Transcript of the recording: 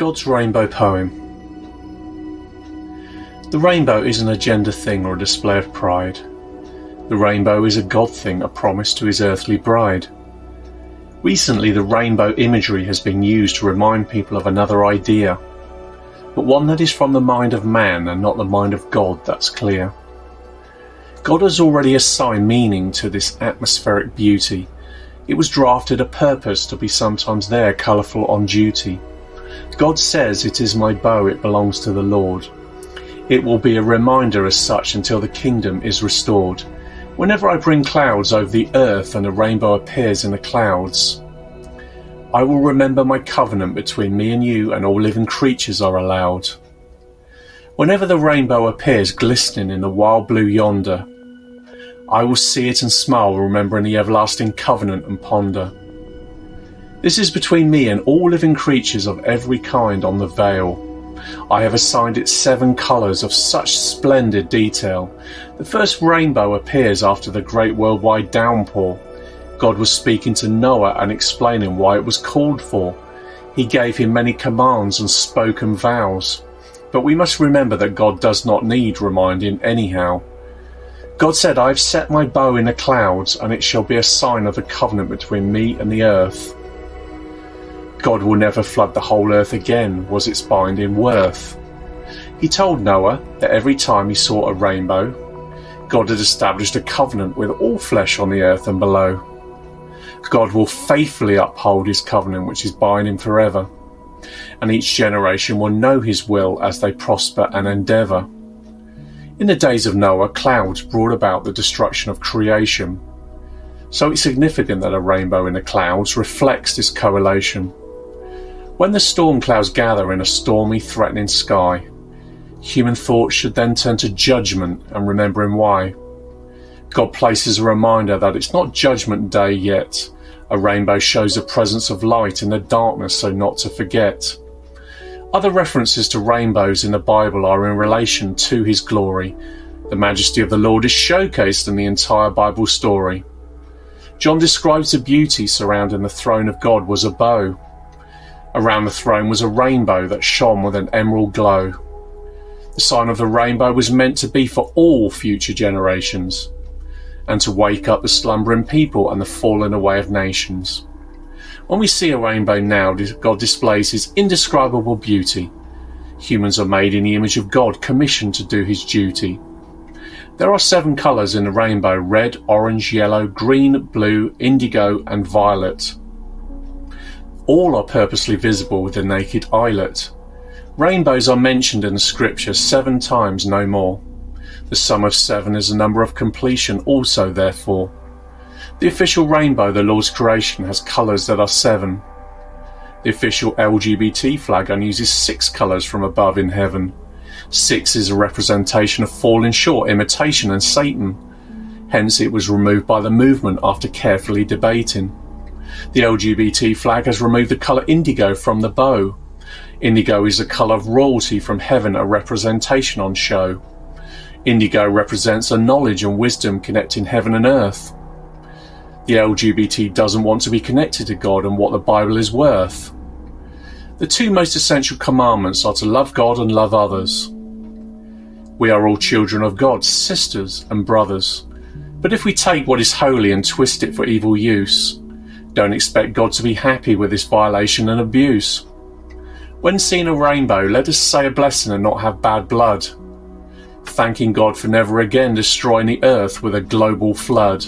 God's Rainbow Poem. The rainbow isn't a gender thing or a display of pride. The rainbow is a God thing, a promise to his earthly bride. Recently, the rainbow imagery has been used to remind people of another idea, but one that is from the mind of man and not the mind of God, that's clear. God has already assigned meaning to this atmospheric beauty. It was drafted a purpose to be sometimes there, colourful on duty. God says, "It is my bow, it belongs to the Lord." It will be a reminder as such until the kingdom is restored. Whenever I bring clouds over the earth and a rainbow appears in the clouds, I will remember my covenant between me and you, and all living creatures are allowed. Whenever the rainbow appears glistening in the wild blue yonder, I will see it and smile, remembering the everlasting covenant, and ponder. This is between me and all living creatures of every kind on the veil. I have assigned it 7 colours of such splendid detail. The first rainbow appears after the great worldwide downpour. God was speaking to Noah and explaining why it was called for. He gave him many commands and spoken vows. But we must remember that God does not need reminding anyhow. God said, "I have set my bow in the clouds, and it shall be a sign of the covenant between me and the earth." God will never flood the whole earth again, was its binding worth. He told Noah that every time he saw a rainbow, God had established a covenant with all flesh on the earth and below. God will faithfully uphold his covenant, which is binding forever, and each generation will know his will as they prosper and endeavour. In the days of Noah, clouds brought about the destruction of creation. So it's significant that a rainbow in the clouds reflects this correlation. When the storm clouds gather in a stormy, threatening sky, human thoughts should then turn to judgment and remembering why. God places a reminder that it's not judgment day yet. A rainbow shows the presence of light in the darkness, so not to forget. Other references to rainbows in the Bible are in relation to his glory. The majesty of the Lord is showcased in the entire Bible story. John describes the beauty surrounding the throne of God was a bow. Around the throne was a rainbow that shone with an emerald glow. The sign of the rainbow was meant to be for all future generations, and to wake up the slumbering people and the falling away of nations. When we see a rainbow now, God displays his indescribable beauty. Humans are made in the image of God, commissioned to do his duty. There are 7 colours in the rainbow: red, orange, yellow, green, blue, indigo and violet. All are purposely visible with the naked eyelet. Rainbows are mentioned in the scripture 7 times, no more. The sum of 7 is a number of completion also, therefore. The official rainbow, the Lord's creation, has colours that are 7. The official LGBT flag only uses 6 colours from above in heaven. 6 is a representation of falling short, imitation and Satan. Hence it was removed by the movement after carefully debating. The LGBT flag has removed the colour indigo from the bow. Indigo is the colour of royalty from heaven, a representation on show. Indigo represents a knowledge and wisdom connecting heaven and earth. The LGBT doesn't want to be connected to God and what the Bible is worth. The 2 most essential commandments are to love God and love others. We are all children of God, sisters and brothers. But if we take what is holy and twist it for evil use, don't expect God to be happy with this violation and abuse. When seeing a rainbow, let us say a blessing and not have bad blood, thanking God for never again destroying the earth with a global flood.